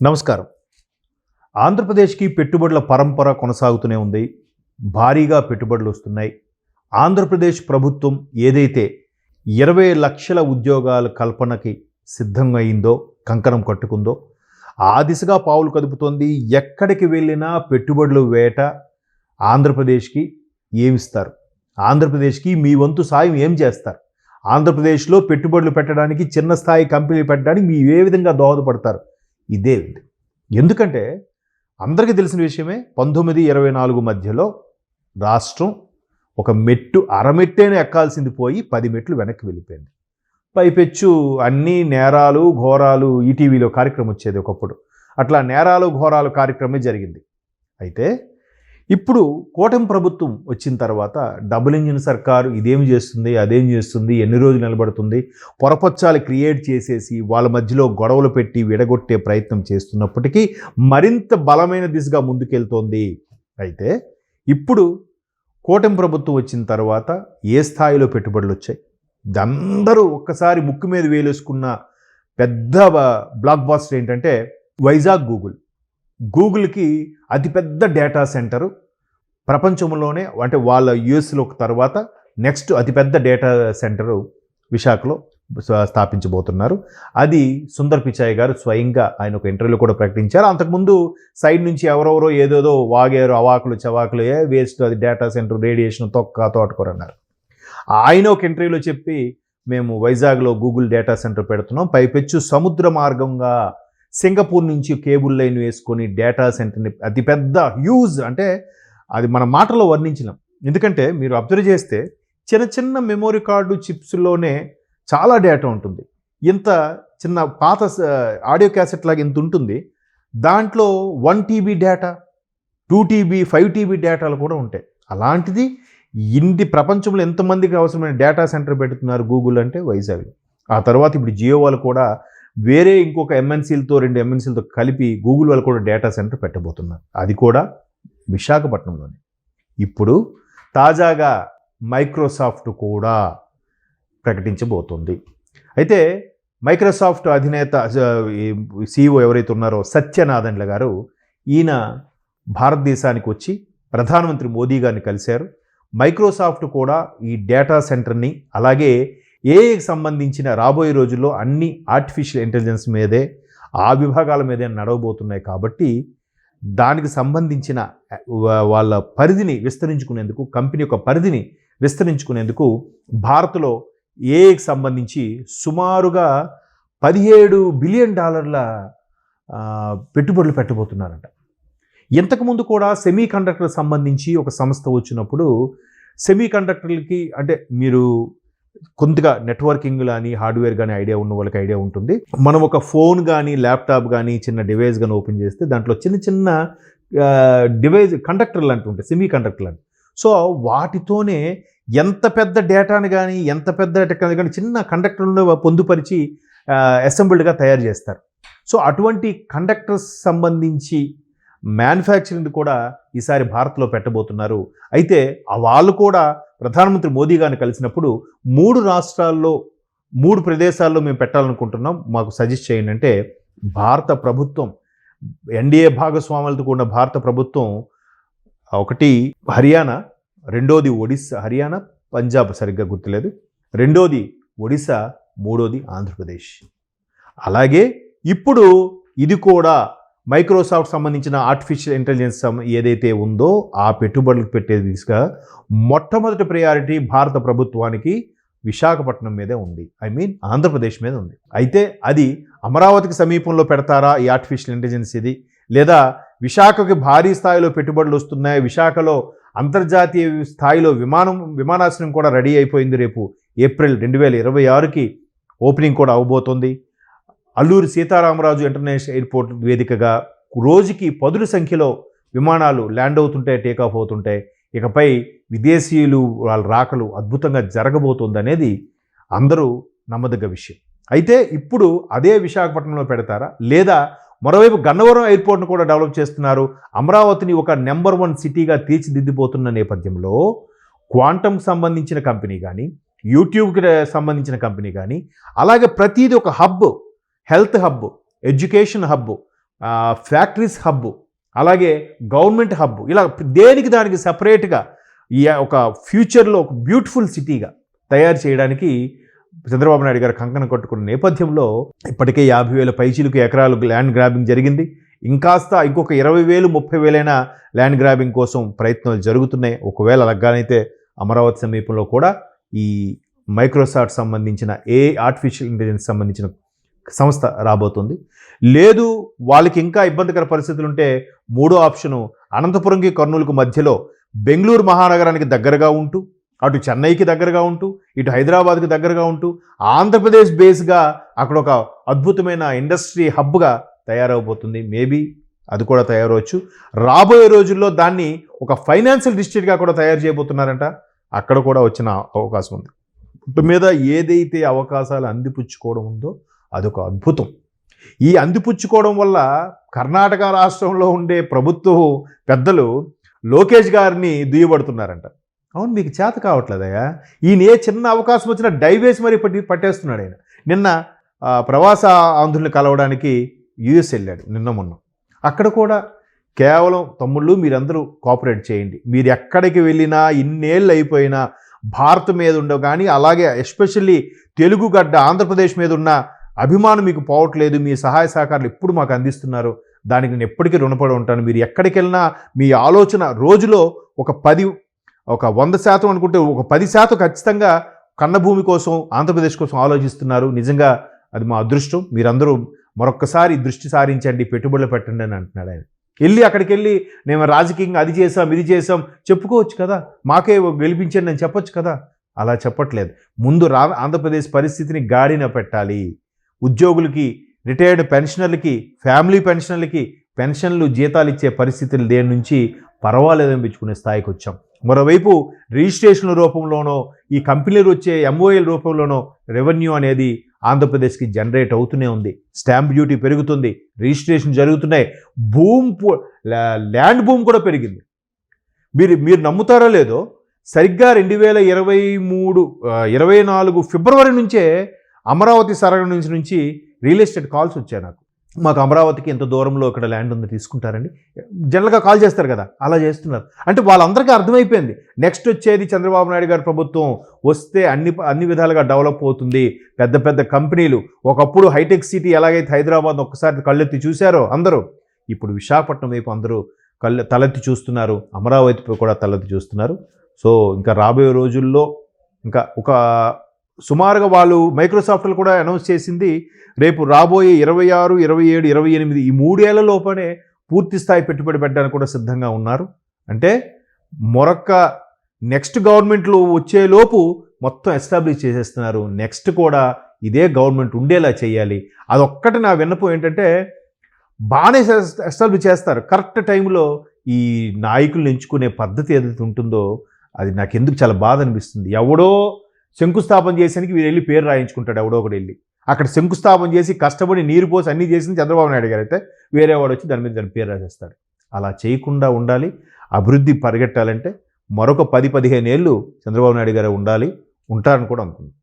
నమస్కారం. ఆంధ్రప్రదేశ్‌కి పెట్టుబడుల పరంపర కొనసాగుతూనే ఉంది. భారీగా పెట్టుబడులు వస్తున్నాయి. ఆంధ్రప్రదేశ్ ప్రభుత్వం ఏదైతే 20 లక్షల ఉద్యోగాల కల్పనకి సిద్ధంగా అయిందో, కంకణం కట్టుకుందో, ఆ దిశగా పావులు కదుపుతోంది. ఎక్కడికి వెళ్ళినా పెట్టుబడుల వేట. ఆంధ్రప్రదేశ్‌కి ఏమిస్తారు? ఆంధ్రప్రదేశ్‌కి మీ వంతు సాయం ఏం చేస్తారు? ఆంధ్రప్రదేశ్‌లో పెట్టుబడులు పెట్టడానికి, చిన్న స్థాయి కంపెనీలు పెట్టడానికి మీరు ఏ విధంగా దోహదపడతారు? ఇదే ఉంది. ఎందుకంటే అందరికీ తెలిసిన విషయమే, 1924 మధ్యలో రాష్ట్రం ఒక మెట్టు అరమెట్టేనే ఎక్కాల్సింది పోయి 10 మెట్లు వెనక్కి వెళ్ళిపోయింది. పైపెచ్చు అన్ని నేరాలు ఘోరాలు ఈటీవీలో కార్యక్రమం వచ్చేది ఒకప్పుడు. అట్లా నేరాలు ఘోరాలు కార్యక్రమమే జరిగింది. అయితే ఇప్పుడు కూటమి ప్రభుత్వం వచ్చిన తర్వాత డబుల్ ఇంజిన్ సర్కారు ఇదేం చేస్తుంది, అదేం చేస్తుంది, ఎన్ని రోజులు నిలబడుతుంది, పొరపచ్చాలు క్రియేట్ చేసేసి వాళ్ళ మధ్యలో గొడవలు పెట్టి విడగొట్టే ప్రయత్నం చేస్తున్నప్పటికీ మరింత బలమైన దిశగా ముందుకెళ్తోంది. అయితే ఇప్పుడు కూటమి ప్రభుత్వం వచ్చిన తర్వాత ఏ స్థాయిలో పెట్టుబడులు వచ్చాయి? అందరూ ఒక్కసారి ముక్కు మీద వేలేసుకున్న పెద్ద బ్లాక్ బాస్టర్ ఏంటంటే వైజాగ్ గూగుల్కి అతిపెద్ద డేటా సెంటరు ప్రపంచంలోనే, అంటే వాళ్ళ యుఎస్లో తర్వాత నెక్స్ట్ అతిపెద్ద డేటా సెంటరు విశాఖలో స్థాపించబోతున్నారు. అది సుందర్ పిచాయ్ గారు స్వయంగా ఆయన ఒక ఇంటర్వ్యూలో కూడా ప్రకటించారు. అంతకుముందు సైడ్ నుంచి ఎవరెవరో ఏదేదో వాగారు, అవాకులు చవాకులు, వేస్ట్, అది డేటా సెంటర్, రేడియేషన్, తోటకూర అన్నారు. ఆయన ఒక ఇంటర్వ్యూలో చెప్పి, మేము వైజాగ్లో గూగుల్ డేటా సెంటర్ పెడుతున్నాం, పైపెచ్చు సముద్ర మార్గంగా సింగపూర్ నుంచి కేబుల్ లైన్ వేసుకొని డేటా సెంటర్ని అతిపెద్ద హ్యూజ్, అంటే అది మన మాటలో వర్ణించలేం. ఎందుకంటే మీరు అబ్జర్వ్ చేస్తే చిన్న చిన్న మెమొరీ కార్డు చిప్స్లోనే చాలా డేటా ఉంటుంది. ఇంత చిన్న పాత ఆడియో క్యాసెట్ లాగా ఇంత ఉంటుంది. దాంట్లో 1 TB డేటా, 2 TB, 5 TB డేటాలు కూడా ఉంటాయి. అలాంటిది ఇంటి ప్రపంచంలో ఎంతమందికి అవసరమైన డేటా సెంటర్ పెడుతున్నారు గూగుల్ అంటే వైజాగ్. ఆ తర్వాత ఇప్పుడు జియో వాళ్ళు కూడా వేరే ఇంకొక ఎంఎన్సీలతో 2 ఎంఎన్సీలతో కలిపి గూగుల్ వాళ్ళు కూడా డేటా సెంటర్ పెట్టబోతున్నారు. అది కూడా విశాఖపట్నంలోనే. ఇప్పుడు తాజాగా మైక్రోసాఫ్ట్ కూడా ప్రకటించబోతుంది. అయితే మైక్రోసాఫ్ట్ అధినేత CEO ఎవరైతే ఉన్నారో సత్యనాదెండ్ల గారు, ఈయన భారతదేశానికి వచ్చి ప్రధానమంత్రి మోదీ గారిని కలిశారు. మైక్రోసాఫ్ట్ కూడా ఈ డేటా సెంటర్ని, అలాగే ఏఐకి సంబంధించిన రాబోయే రోజుల్లో అన్ని ఆర్టిఫిషియల్ ఇంటెలిజెన్స్ మీదే, ఆ విభాగాల మీదే నడవబోతున్నాయి. కాబట్టి దానికి సంబంధించిన వాళ్ళ పరిధిని విస్తరించుకునేందుకు, కంపెనీ యొక్క పరిధిని విస్తరించుకునేందుకు భారత్లో ఏఐకి సంబంధించి సుమారుగా $17 బిలియన్ పెట్టుబడులు పెట్టబోతున్నారంట. ఇంతకుముందు కూడా సెమీ కండక్టర్ సంబంధించి ఒక సంస్థ వచ్చినప్పుడు, సెమీ కండక్టర్లకి అంటే మీరు కొద్దిగా నెట్వర్కింగ్ కానీ హార్డ్వేర్ కానీ ఐడియా ఉన్న వాళ్ళకి ఐడియా ఉంటుంది. మనం ఒక ఫోన్ కానీ ల్యాప్టాప్ కానీ చిన్న డివైస్ కానీ ఓపెన్ చేస్తే దాంట్లో చిన్న చిన్న డివైస్ కండక్టర్లు అంటూ ఉంటాయి, సెమీ కండక్టర్లు అంటే. సో వాటితోనే ఎంత పెద్ద డేటాని కానీ, ఎంత పెద్ద టెక్నాలజీ కానీ చిన్న కండక్టర్లను పొందుపరిచి అసెంబ్ల్డ్గా తయారు చేస్తారు. సో అటువంటి కండక్టర్స్ సంబంధించి మ్యానుఫ్యాక్చరింగ్ కూడా ఈసారి భారత్లో పెట్టబోతున్నారు. అయితే వాళ్ళు కూడా ప్రధానమంత్రి మోదీ గారిని కలిసినప్పుడు 3 రాష్ట్రాల్లో 3 ప్రదేశాల్లో మేము పెట్టాలనుకుంటున్నాం, మాకు సజెస్ట్ చేయండి అంటే, భారత ప్రభుత్వం ఎన్డీఏ భాగస్వాములతో కూడిన భారత ప్రభుత్వం ఒకటి హర్యానా, రెండోది ఒడిస్సా, హర్యానా పంజాబ్ సరిగ్గా గుర్తులేదు, రెండోది ఒడిస్సా, మూడోది ఆంధ్రప్రదేశ్. అలాగే ఇప్పుడు ఇది కూడా మైక్రోసాఫ్ట్ సంబంధించిన ఆర్టిఫిషియల్ ఇంటెలిజెన్స్ ఏదైతే ఉందో ఆ పెట్టుబడులకు పెట్టే దిశగా మొట్టమొదటి ప్రయారిటీ భారత ప్రభుత్వానికి విశాఖపట్నం మీదే ఉంది, ఆంధ్రప్రదేశ్ మీద ఉంది. అయితే అది అమరావతికి సమీపంలో పెడతారా ఈ ఆర్టిఫిషియల్ ఇంటెలిజెన్స్ ఇది, లేదా విశాఖకి భారీ స్థాయిలో పెట్టుబడులు వస్తున్నాయి, విశాఖలో అంతర్జాతీయ స్థాయిలో విమానాశ్రయం కూడా రెడీ అయిపోయింది, రేపు ఏప్రిల్ 2026కి ఓపెనింగ్ కూడా అవబోతోంది. అల్లూరి సీతారామరాజు ఇంటర్నేషనల్ ఎయిర్పోర్ట్ వేదికగా రోజుకి 10 సంఖ్యలో విమానాలు ల్యాండ్ అవుతుంటాయి, టేకాఫ్ అవుతుంటాయి. ఇకపై విదేశీయులు వాళ్ళ రాకలు అద్భుతంగా జరగబోతుంది అనేది అందరూ నమ్మదగ్గ విషయం. అయితే ఇప్పుడు అదే విశాఖపట్నంలో పెడతారా, లేదా మరోవైపు గన్నవరం ఎయిర్పోర్ట్ను కూడా డెవలప్ చేస్తున్నారు. అమరావతిని ఒక నెంబర్ 1 సిటీగా తీర్చిదిద్దిపోతున్న నేపథ్యంలో క్వాంటమ్ సంబంధించిన కంపెనీ కానీ, యూట్యూబ్కి సంబంధించిన కంపెనీ కానీ, అలాగే ప్రతిదీ ఒక hub, health hub, education hub, factories hub, అలాగే గవర్నమెంట్ హబ్, ఇలా దేనికి దానికి సపరేట్గా ఒక ఫ్యూచర్లో ఒక బ్యూటిఫుల్ సిటీగా తయారు చేయడానికి చంద్రబాబు నాయుడు గారు కంకణం కట్టుకున్న నేపథ్యంలో ఇప్పటికే 50,000 పైచీలకు ఎకరాలు ల్యాండ్ గ్రాబింగ్ జరిగింది. ఇంకొక 20,000 30,000 ల్యాండ్ గ్రాబింగ్ కోసం ప్రయత్నాలు జరుగుతున్నాయి. ఒకవేళ అలాగానైతే అమరావతి సమీపంలో కూడా ఈ మైక్రోసాఫ్ట్ సంబంధించిన ఆర్టిఫిషియల్ ఇంటెలిజెన్స్ సంబంధించిన సంస్థ రాబోతుంది. లేదు వాళ్ళకి ఇంకా ఇబ్బందికర పరిస్థితులు ఉంటే మూడో ఆప్షను అనంతపురంకి కర్నూలుకు మధ్యలో బెంగళూరు మహానగరానికి దగ్గరగా ఉంటూ, అటు చెన్నైకి దగ్గరగా ఉంటూ, ఇటు హైదరాబాద్కి దగ్గరగా ఉంటూ ఆంధ్రప్రదేశ్ బేస్గా అక్కడ ఒక అద్భుతమైన ఇండస్ట్రీ హబ్గా తయారవబోతుంది. మేబీ అది కూడా తయారవచ్చు. రాబోయే రోజుల్లో దాన్ని ఒక ఫైనాన్షియల్ డిస్ట్రిక్ట్గా కూడా తయారు చేయబోతున్నారంట. అక్కడ కూడా వచ్చిన అవకాశం ఉంది. మొత్తం మీద ఏదైతే అవకాశాలు అందిపుచ్చుకోవడం ఉందో అదొక అద్భుతం. ఈ అందిపుచ్చుకోవడం వల్ల కర్ణాటక రాష్ట్రంలో ఉండే ప్రభుత్వ పెద్దలు లోకేష్ గారిని దుయ్యబడుతున్నారంట. అవును, మీకు చేత కావట్లేదయ్యా. ఈయన ఏ చిన్న అవకాశం వచ్చినా డైవేస్ మరి పట్టేస్తున్నాడు. ఆయన నిన్న ప్రవాస ఆంధ్రుల్ని కలవడానికి యుఎస్ వెళ్ళాడు నిన్న మొన్న. అక్కడ కూడా కేవలం తమ్ముళ్ళు మీరందరూ కోఆపరేట్ చేయండి, మీరు ఎక్కడికి వెళ్ళినా ఇన్నేళ్ళు అయిపోయినా భారత్ మీద ఉండవు కానీ, అలాగే ఎస్పెషల్లీ తెలుగు గడ్డ ఆంధ్రప్రదేశ్ మీద ఉన్న అభిమానం మీకు పోవట్లేదు, మీ సహాయ సహకారాలు ఎప్పుడు మాకు అందిస్తున్నారు, దానికి నేను ఎప్పటికీ రుణపడి ఉంటాను. మీరు ఎక్కడికి వెళ్ళినా మీ ఆలోచన రోజులో ఒక 100% అనుకుంటే ఒక 10% ఖచ్చితంగా కన్నభూమి కోసం ఆంధ్రప్రదేశ్ కోసం ఆలోచిస్తున్నారు. నిజంగా అది మా అదృష్టం. మీరందరూ మరొక్కసారి దృష్టి సారించండి, పెట్టుబడులు పెట్టండి అని అంటున్నాడు ఆయన. అక్కడికి వెళ్ళి మేము రాజకీయంగా అది చేసాం ఇది చేసాం చెప్పుకోవచ్చు కదా, మాకే గెలిపించండి అని చెప్పొచ్చు కదా. అలా చెప్పట్లేదు. ముందు ఆంధ్రప్రదేశ్ పరిస్థితిని గాడిన పెట్టాలి. ఉద్యోగులకి, రిటైర్డ్ పెన్షనర్లకి, ఫ్యామిలీ పెన్షనర్లకి పెన్షన్లు జీతాలు ఇచ్చే పరిస్థితులు దేని నుంచి పర్వాలేదనిపించుకునే స్థాయికి వచ్చాం. మరోవైపు రిజిస్ట్రేషన్ల రూపంలోనో ఈ కంపెనీలు వచ్చే MOL రూపంలోనో రెవెన్యూ అనేది ఆంధ్రప్రదేశ్కి జనరేట్ అవుతూనే ఉంది. స్టాంప్ డ్యూటీ పెరుగుతుంది, రిజిస్ట్రేషన్ జరుగుతున్నాయి, ల్యాండ్ భూమి కూడా పెరిగింది. మీరు నమ్ముతారో లేదో, సరిగ్గా 2023-24 ఫిబ్రవరి నుంచే అమరావతి సరగం నుంచి రియల్ ఎస్టేట్ కాల్స్ వచ్చాయి నాకు. మాకు అమరావతికి ఎంత దూరంలో ఇక్కడ ల్యాండ్ ఉంది తీసుకుంటారండి, జనరల్గా కాల్ చేస్తారు కదా, అలా చేస్తున్నారు. అంటే వాళ్ళందరికీ అర్థమైపోయింది నెక్స్ట్ వచ్చేది చంద్రబాబు నాయుడు గారి ప్రభుత్వం వస్తే అన్ని విధాలుగా డెవలప్ అవుతుంది. పెద్ద పెద్ద కంపెనీలు, ఒకప్పుడు హైటెక్ సిటీ ఎలాగైతే హైదరాబాద్ ఒక్కసారి కళ్ళెత్తి చూశారో అందరూ, ఇప్పుడు విశాఖపట్నం వైపు అందరూ తలెత్తి చూస్తున్నారు, అమరావతి కూడా తలెత్తి చూస్తున్నారు. సో ఇంకా రాబోయే రోజుల్లో ఇంకా ఒక సుమారుగా వాళ్ళు మైక్రోసాఫ్ట్లు కూడా అనౌన్స్ చేసింది, రేపు రాబోయే 26, 27, 28 ఈ 3 ఏళ్ల లోపనే పూర్తి స్థాయి పెట్టుబడి పెట్టడానికి కూడా సిద్ధంగా ఉన్నారు. అంటే మరొక నెక్స్ట్ గవర్నమెంట్లు వచ్చేలోపు మొత్తం ఎస్టాబ్లిష్ చేసేస్తున్నారు. నెక్స్ట్ కూడా ఇదే గవర్నమెంట్ ఉండేలా చేయాలి. అదొక్కటి నా విన్నపం ఏంటంటే, బాగానే ఎస్టాబ్లిష్ చేస్తారు, కరెక్ట్ టైంలో ఈ నాయకులను ఎంచుకునే పద్ధతి ఏదైతే ఉంటుందో అది నాకు ఎందుకు చాలా బాధ అనిపిస్తుంది. ఎవడో శంకుస్థాపన చేసానికి వీరు వెళ్ళి పేరు రాయించుకుంటాడు, ఎవడో ఒకటి వెళ్ళి అక్కడ శంకుస్థాపన చేసి కష్టపడి నీరు పోసి అన్నీ చేసింది చంద్రబాబు నాయుడు గారు అయితే, వేరే వాడు వచ్చి దాని పేరు రాసేస్తాడు. అలా చేయకుండా ఉండాలి. అభివృద్ధి పరిగెట్టాలంటే మరొక 10-15 ఏళ్ళు చంద్రబాబు నాయుడు గారు ఉంటారని కూడా అనుకుంటున్నాను.